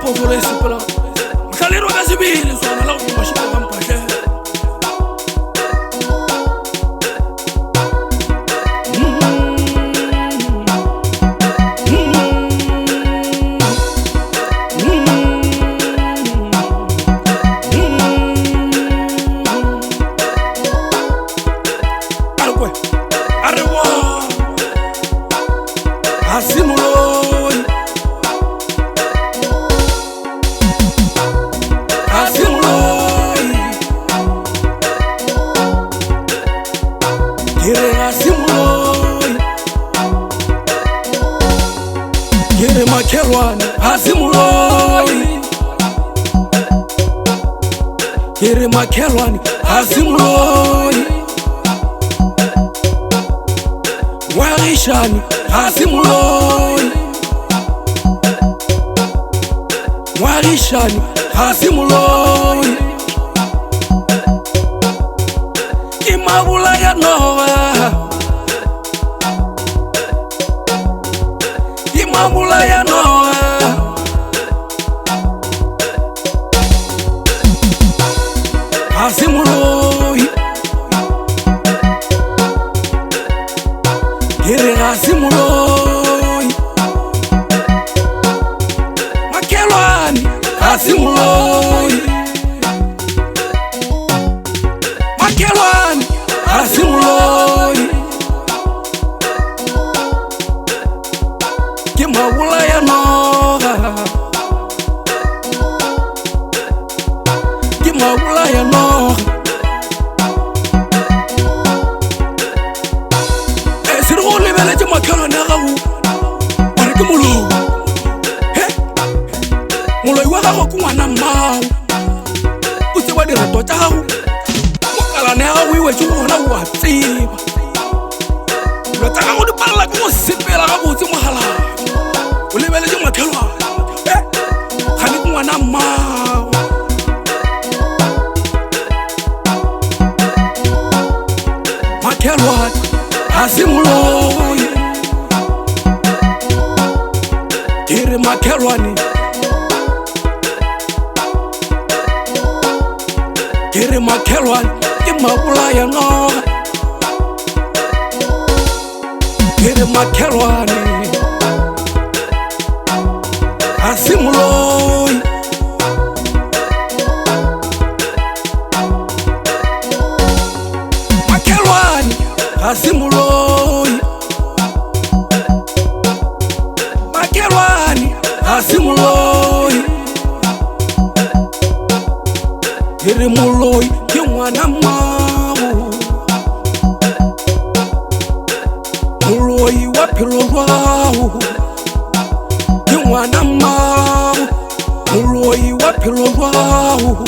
pofole sepela Mohlalerwa ka sebele swana la go mashika ka mpashe Gasemoloi Kere Makhelwane Gasemoloi Kere Makhelwane Gasemoloi Warishani Gasemoloi Warishani Gasemoloi Imabula ya Noa Imabula ya Noa Gasemoloi Kere Gasemoloi Makhelwane Gasemoloi Makhelwane Gasemoloi Ke mabula ya Noga Ke mabula ya Noga Siri go lebeletse Makhelwane a gago gore ke moloi moloi wa gago ke ngwana mmao o tseba direto tša gago mokalane ya gago e wetse gona o a tseba dilo tša gago di palela ke go sepela gabotse mogalane o lebeletse Makhelwane gane ke ngwana mmao Makhelwane Gasemoloi Kere Makhelwane Kere Makhelwane ke mabula ya Noga Kere Makhelwane Gasemoloi Makhelwane Gasemoloi Makhelwane Gasemoloi Kere moloi ke ngwana mmao moloi wa phelo jwago ke ngwana mmao moloi wa phelo jwago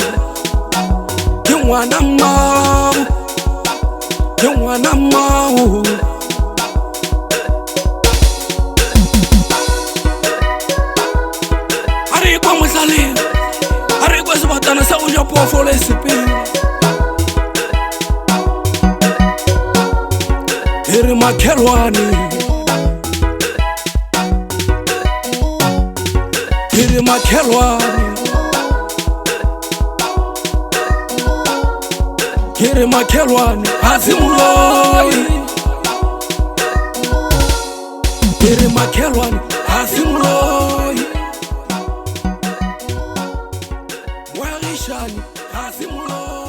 ke ngwana mmao ke ngwana mmao a re kwa Mohlalerwa a re kwa sebatana sa go ja pofole sepela Kere Makhelwane Kere Makhelwane Kere Makhelwane Gasemoloi Kere Makhelwane Gasemoloi Warishani Gasemoloi